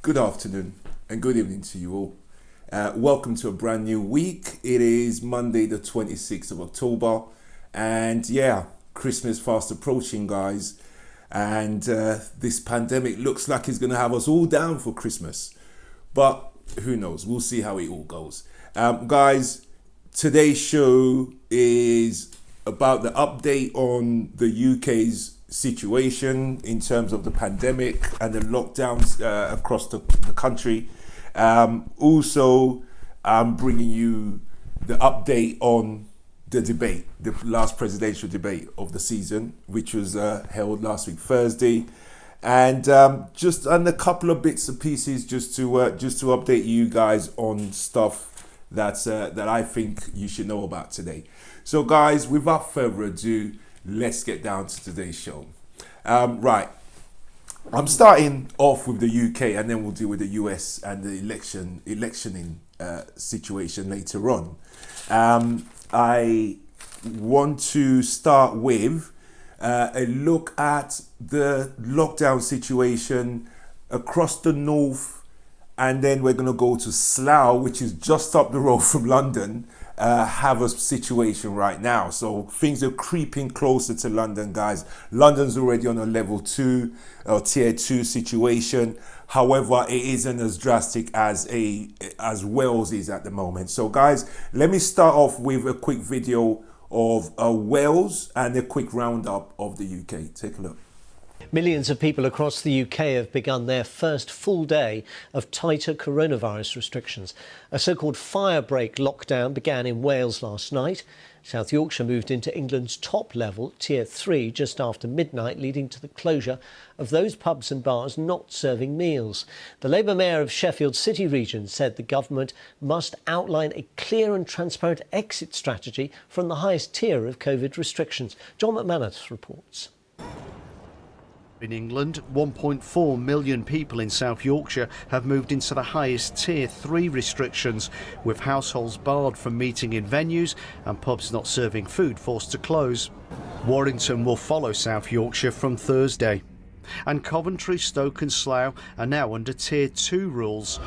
good afternoon and good evening to you all. Welcome to a brand new week. It is Monday the 26th of October and Christmas fast approaching, guys. And this pandemic looks like it's going to have us all down for Christmas. But who knows? We'll see how it all goes. Guys, today's show is about the update on the UK's situation in terms of the pandemic and the lockdowns across the country. Also, I'm bringing you the update on the debate, the last presidential debate of the season, which was held last week Thursday, and just on a couple of bits and pieces just to update you guys on stuff that I think you should know about today. So, guys, without further ado, let's get down to today's show. Right, I'm starting off with the UK, and then we'll deal with the US and the electioning situation later on. I want to start with a look at the lockdown situation across the north, and then we're going to go to Slough, which is just up the road from London. Have a situation right now. So things are creeping closer to London, guys. London's already on a level 2 or tier 2 situation. However, it isn't as drastic as Wales is at the moment. So, guys, let me start off with a quick video of Wales and a quick roundup of the UK. Take a look. Millions of people across the UK have begun their first full day of tighter coronavirus restrictions. A so-called firebreak lockdown began in Wales last night. South Yorkshire moved into England's top level, Tier 3, just after midnight, leading to the closure of those pubs and bars not serving meals. The Labour Mayor of Sheffield City region said the government must outline a clear and transparent exit strategy from the highest tier of COVID restrictions. John McManus reports. In England, 1.4 million people in South Yorkshire have moved into the highest Tier 3 restrictions, with households barred from meeting in venues and pubs not serving food forced to close. Warrington will follow South Yorkshire from Thursday. And Coventry, Stoke and Slough are now under Tier 2 rules.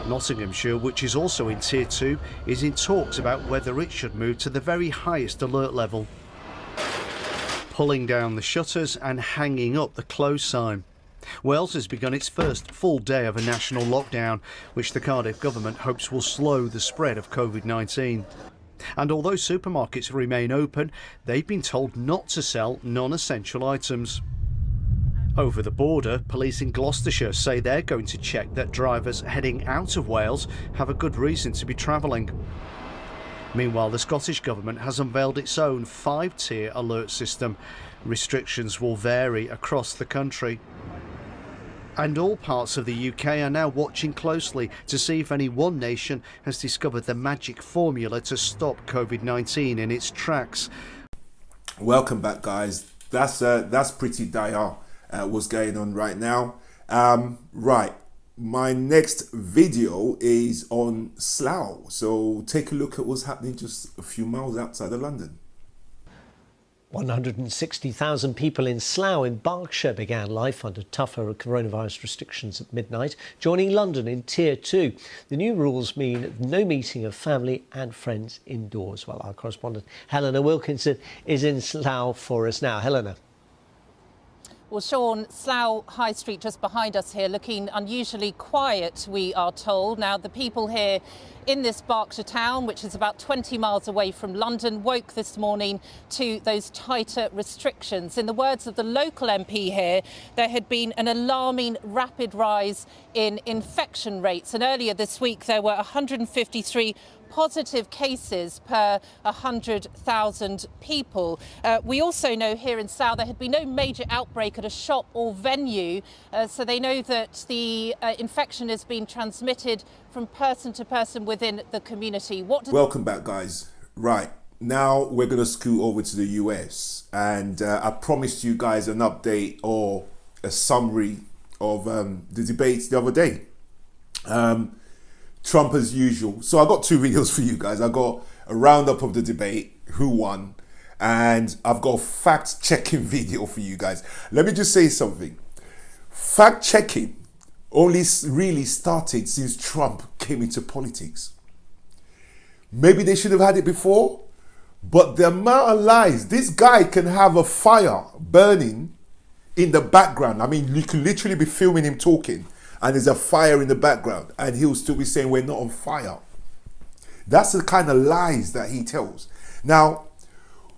Nottinghamshire, which is also in Tier 2, is in talks about whether it should move to the very highest alert level, pulling down the shutters and hanging up the close sign. Wales has begun its first full day of a national lockdown, which the Cardiff government hopes will slow the spread of COVID-19. And although supermarkets remain open, they've been told not to sell non-essential items. Over the border, police in Gloucestershire say they're going to check that drivers heading out of Wales have a good reason to be travelling. Meanwhile, the Scottish Government has unveiled its own 5-tier alert system. Restrictions will vary across the country. And all parts of the UK are now watching closely to see if any one nation has discovered the magic formula to stop COVID-19 in its tracks. Welcome back, guys. That's pretty dire what's going on right now. Right. My next video is on Slough, so take a look at what's happening just a few miles outside of London. 160,000 people in Slough in Berkshire began life under tougher coronavirus restrictions at midnight, joining London in Tier 2. The new rules mean no meeting of family and friends indoors. Well, our correspondent Helena Wilkinson is in Slough for us now. Helena. Well, Sean, Slough High Street just behind us here, looking unusually quiet, we are told. Now, the people here in this Berkshire town, which is about 20 miles away from London, woke this morning to those tighter restrictions. In the words of the local MP here, there had been an alarming rapid rise in infection rates. And earlier this week, there were 153 positive cases per 100,000 people. We also know here in Slough there had been no major outbreak at a shop or venue, so they know that the infection is being transmitted from person to person within the community. Welcome back, guys. Right, now we're going to scoot over to the US, and I promised you guys an update or a summary of the debates the other day. Trump as usual. So I got 2 videos for you guys. I got a roundup of the debate, who won, and I've got a fact-checking video for you guys. Let me just say something. Fact-checking only really started since Trump came into politics. Maybe they should have had it before, but the amount of lies, this guy can have a fire burning in the background. I mean, you can literally be filming him talking and there's a fire in the background and he'll still be saying we're not on fire. That's the kind of lies that he tells. Now,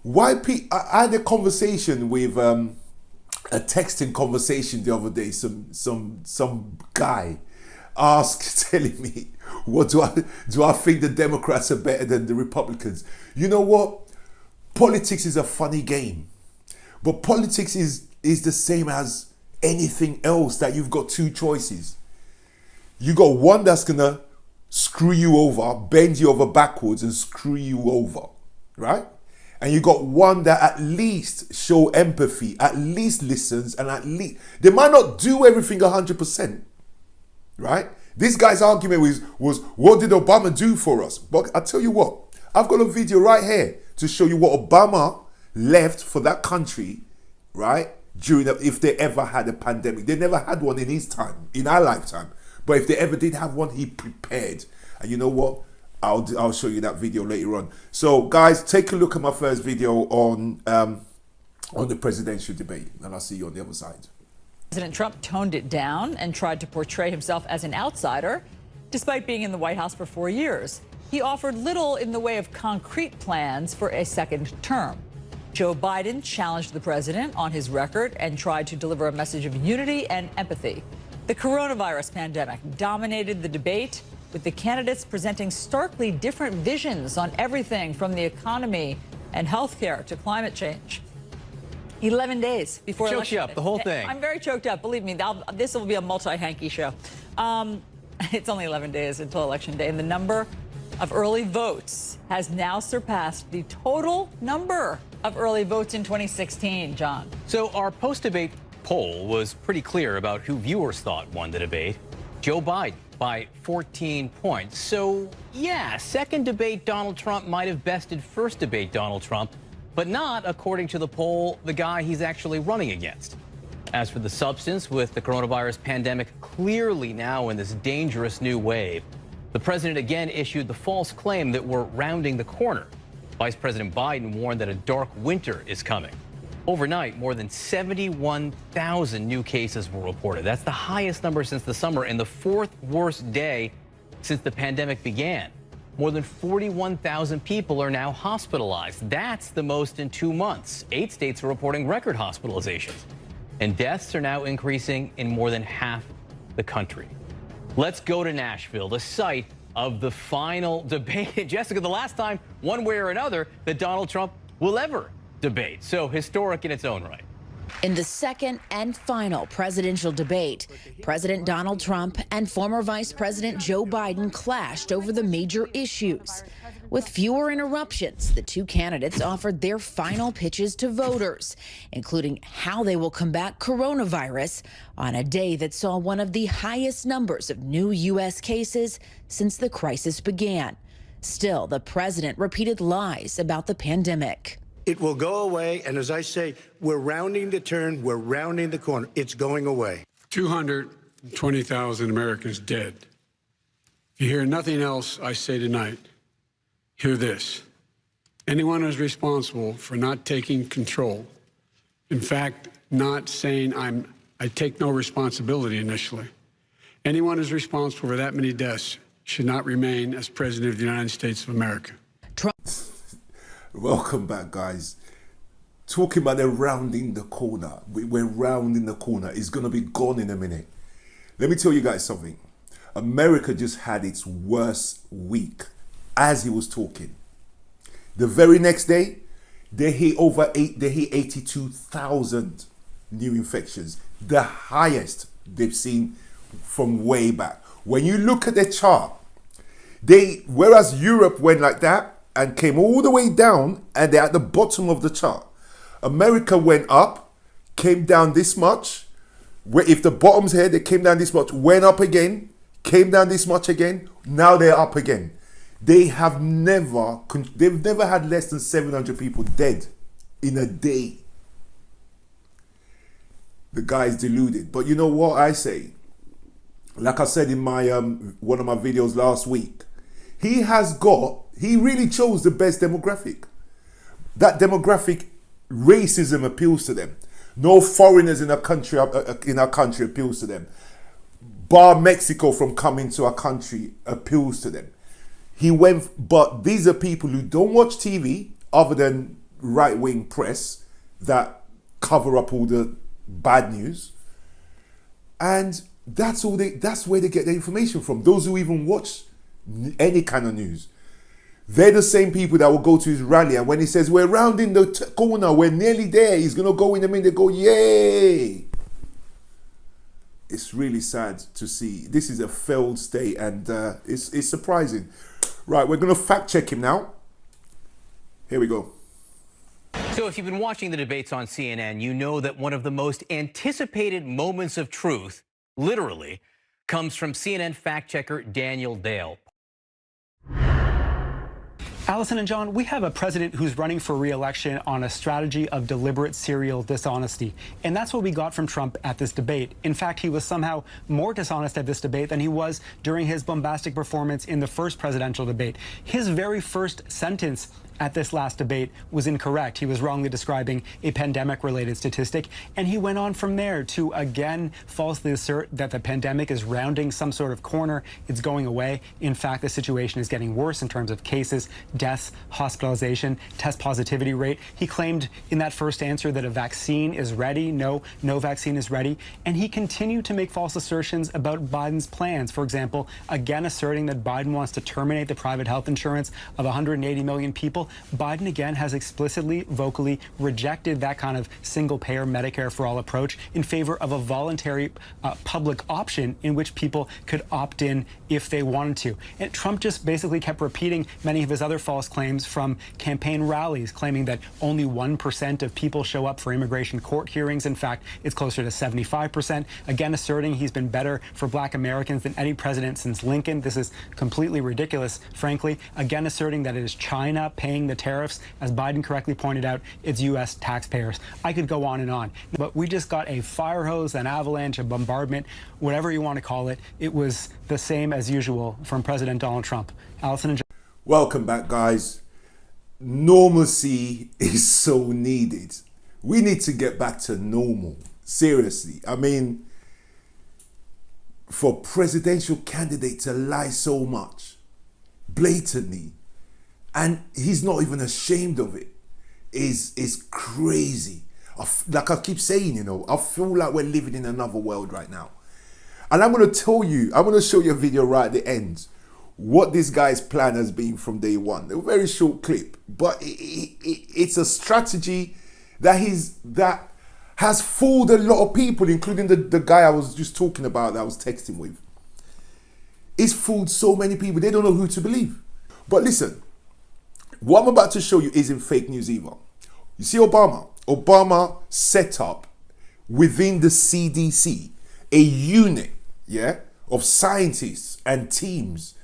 I had a conversation with a texting conversation the other day. Some guy asked, telling me, what do I think the Democrats are better than the Republicans? You know what? Politics is a funny game, but politics is the same as anything else, that you've got two choices. You got one that's gonna screw you over, bend you over backwards and screw you over, right? And you got one that at least show empathy, at least listens, and at least they might not do everything 100%, right? This guy's argument was what did Obama do for us? But I tell you what, I've got a video right here to show you what Obama left for that country, right? If they ever had a pandemic. They never had one in his time, in our lifetime. But if they ever did have one, he prepared. And you know what? I'll show you that video later on. So guys, take a look at my first video on the presidential debate, and I'll see you on the other side. President Trump toned it down and tried to portray himself as an outsider, despite being in the White House for 4 years. He offered little in the way of concrete plans for a second term. Joe Biden challenged the president on his record and tried to deliver a message of unity and empathy. The coronavirus pandemic dominated the debate, with the candidates presenting starkly different visions on everything from the economy and healthcare to climate change. 11 days before Choked election. you up, the whole thing. I'm very choked up. Believe me, this will be a multi-hanky show. It's only 11 days until Election Day, and the number of early votes has now surpassed the total number of early votes in 2016, John. So our post-debate poll was pretty clear about who viewers thought won the debate. Joe Biden by 14 points. So, yeah, second debate Donald Trump might have bested first debate Donald Trump, but not, according to the poll, the guy he's actually running against. As for the substance, with the coronavirus pandemic clearly now in this dangerous new wave, the president again issued the false claim that we're rounding the corner. Vice President Biden warned that a dark winter is coming. Overnight, more than 71,000 new cases were reported. That's the highest number since the summer and the fourth worst day since the pandemic began. More than 41,000 people are now hospitalized. That's the most in 2 months. 8 states are reporting record hospitalizations. And deaths are now increasing in more than half the country. Let's go to Nashville, the site of the final debate. Jessica, the last time, one way or another, that Donald Trump will ever debate. So historic in its own right. In the second and final presidential debate, President Donald Trump and former Vice President Joe Biden clashed over the major issues. With fewer interruptions, the two candidates offered their final pitches to voters, including how they will combat coronavirus on a day that saw one of the highest numbers of new U.S. cases since the crisis began. Still, the president repeated lies about the pandemic. It will go away, and as I say, we're rounding the turn, we're rounding the corner. It's going away. 220,000 Americans dead. If you hear nothing else I say tonight, hear this. Anyone who's responsible for not taking control, in fact, not saying I take no responsibility initially, anyone who's responsible for that many deaths should not remain as President of the United States of America. Welcome back, guys. Talking about they're rounding the corner. We're rounding the corner. It's going to be gone in a minute. Let me tell you guys something. America just had its worst week as he was talking. The very next day, they hit 82,000 new infections. The highest they've seen from way back. When you look at their chart, whereas Europe went like that, and came all the way down, and they're at the bottom of the chart. America went up, came down this much. If the bottom's here, they came down this much, went up again, came down this much again. Now they're up again. They've never had less than 700 people dead in a day. The guy's deluded. But you know what I say? like I said in my one of my videos last week, he really chose the best demographic. That demographic, racism appeals to them. No foreigners in our country appeals to them. Bar Mexico from coming to our country appeals to them. But these are people who don't watch TV other than right-wing press that cover up all the bad news, and that's where they get their information from. Those who even watch any kind of news, they're the same people that will go to his rally, and when he says we're rounding the corner, we're nearly there, he's gonna go in a minute, they go yay. It's really sad to see. This is a failed state, and it's surprising. Right, we're gonna fact check him now. Here we go. So if you've been watching the debates on CNN, you know that one of the most anticipated moments of truth, literally, comes from CNN fact checker Daniel Dale. Allison and John, we have a president who's running for re-election on a strategy of deliberate serial dishonesty. And that's what we got from Trump at this debate. In fact, he was somehow more dishonest at this debate than he was during his bombastic performance in the first presidential debate. His very first sentence at this last debate was incorrect. He was wrongly describing a pandemic-related statistic, and he went on from there to again falsely assert that the pandemic is rounding some sort of corner. It's going away. In fact, the situation is getting worse in terms of cases, deaths, hospitalization, test positivity rate. He claimed in that first answer that a vaccine is ready. No vaccine is ready. And he continued to make false assertions about Biden's plans. For example, again asserting that Biden wants to terminate the private health insurance of 180 million people. Biden again has explicitly, vocally rejected that kind of single-payer Medicare for all approach in favor of a voluntary public option in which people could opt in if they wanted to. And Trump just basically kept repeating many of his other false claims from campaign rallies, claiming that only 1% of people show up for immigration court hearings. In fact, it's closer to 75%. Again, asserting he's been better for Black Americans than any president since Lincoln. This is completely ridiculous, frankly. Again, asserting that it is China paying the tariffs. As Biden correctly pointed out, it's U.S. taxpayers. I could go on and on. But we just got a fire hose, an avalanche, a bombardment, whatever you want to call it. It was the same as usual from President Donald Trump. Allison and John. Welcome back, guys. Normalcy is so needed. We need to get back to normal. Seriously. I mean, for presidential candidate to lie so much, blatantly, and he's not even ashamed of it, is crazy. Like I keep saying, you know, I feel like we're living in another world right now. And I'm going to tell you, I'm going to show you a video right at the end, what this guy's plan has been from day one. A very short clip, but it's a strategy that has fooled a lot of people, including the guy I was just talking about that I was texting with. It's fooled so many people, they don't know who to believe. But listen, what I'm about to show you isn't fake news either. You see Obama? Obama set up within the CDC a unit, of scientists and teams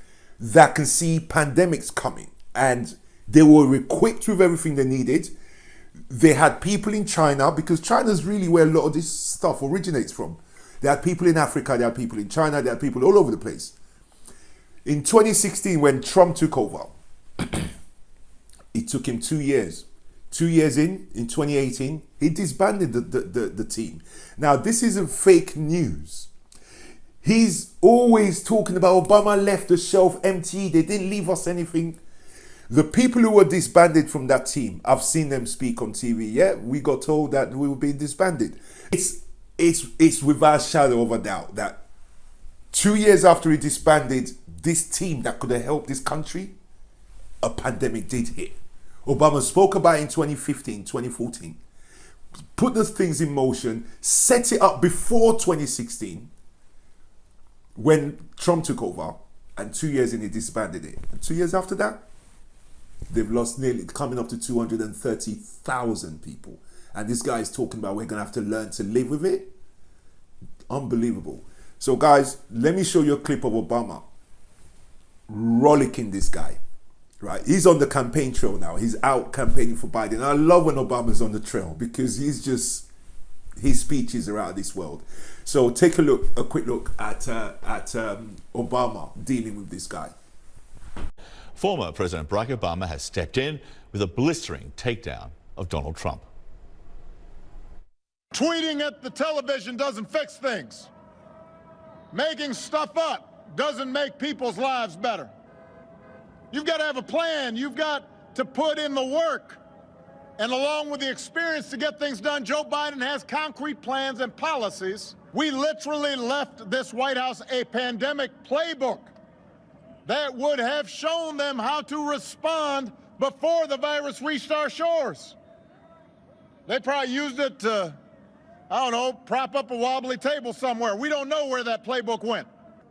that can see pandemics coming. And they were equipped with everything they needed. They had people in China, because China's really where a lot of this stuff originates from. They had people in Africa, they had people in China, they had people all over the place. In 2016, when Trump took over, it took him 2 years. 2 years in 2018, he disbanded the team. Now, this isn't fake news. He's always talking about Obama left the shelf empty. They didn't leave us anything. The people who were disbanded from that team, I've seen them speak on TV. Yeah, we got told that we were being disbanded. It's without a shadow of a doubt that 2 years after he disbanded this team that could have helped this country, a pandemic did hit. Obama spoke about it in 2015, 2014, put those things in motion, set it up before 2016 when Trump took over, and 2 years in he disbanded it. And 2 years after that, they've lost nearly, coming up to 230,000 people. And this guy is talking about we're going to have to learn to live with it. Unbelievable. So guys, let me show you a clip of Obama rollicking this guy. Right, he's on the campaign trail now. He's out campaigning for Biden. And I love when Obama's on the trail, because he's his speeches are out of this world. So take a quick look at Obama dealing with this guy. Former President Barack Obama has stepped in with a blistering takedown of Donald Trump. Tweeting at the television doesn't fix things. Making stuff up doesn't make people's lives better. You've got to have a plan. You've got to put in the work. And along with the experience to get things done, Joe Biden has concrete plans and policies. We literally left this White House a pandemic playbook that would have shown them how to respond before the virus reached our shores. They probably used it to, I don't know, prop up a wobbly table somewhere. We don't know where that playbook went.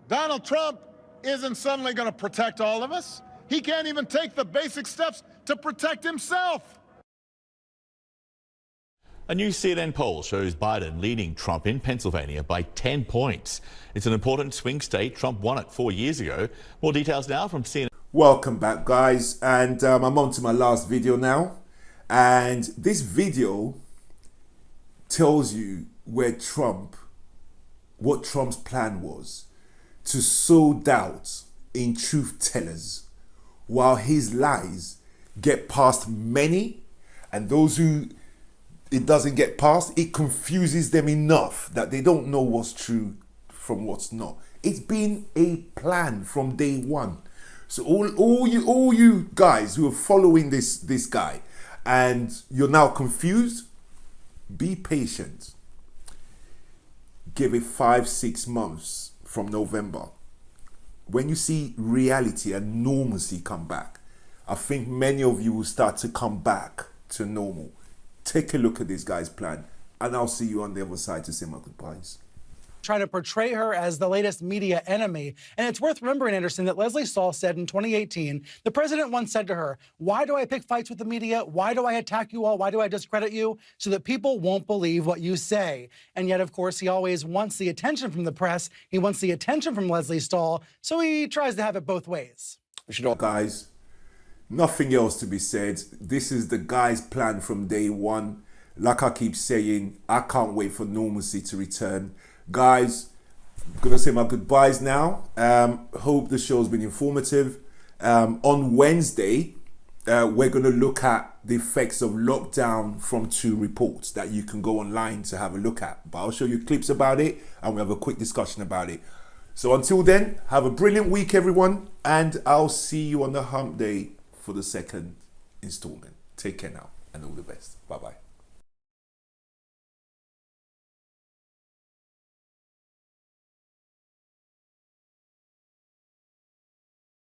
Donald Trump isn't suddenly going to protect all of us. He can't even take the basic steps to protect himself. A new CNN poll shows Biden leading Trump in Pennsylvania by 10 points. It's an important swing state. Trump won it 4 years ago. More details now from CNN. Welcome back, guys, and I'm on to my last video now, and this video tells you what Trump's plan was to sow doubt in truth tellers, while his lies get past many, and those who it doesn't get past, it confuses them enough that they don't know what's true from what's not. It's been a plan from day one. So all you guys who are following this guy and you're now confused, be patient. Give it 5-6 months from November. When you see reality and normalcy come back, I think many of you will start to come back to normal. Take a look at this guy's plan, and I'll see you on the other side to say my goodbyes. Trying to portray her as the latest media enemy. And it's worth remembering, Anderson, that Leslie Stahl said in 2018, the president once said to her, "Why do I pick fights with the media? Why do I attack you all? Why do I discredit you? So that people won't believe what you say." And yet, of course, he always wants the attention from the press. He wants the attention from Leslie Stahl. So he tries to have it both ways. Guys, nothing else to be said. This is the guy's plan from day one. Like I keep saying, I can't wait for normalcy to return. Guys, I'm going to say my goodbyes now. Hope the show's been informative. On Wednesday, we're going to look at the effects of lockdown from 2 reports that you can go online to have a look at. But I'll show you clips about it and we'll have a quick discussion about it. So until then, have a brilliant week, everyone. And I'll see you on the hump day for the second installment. Take care now and all the best. Bye-bye.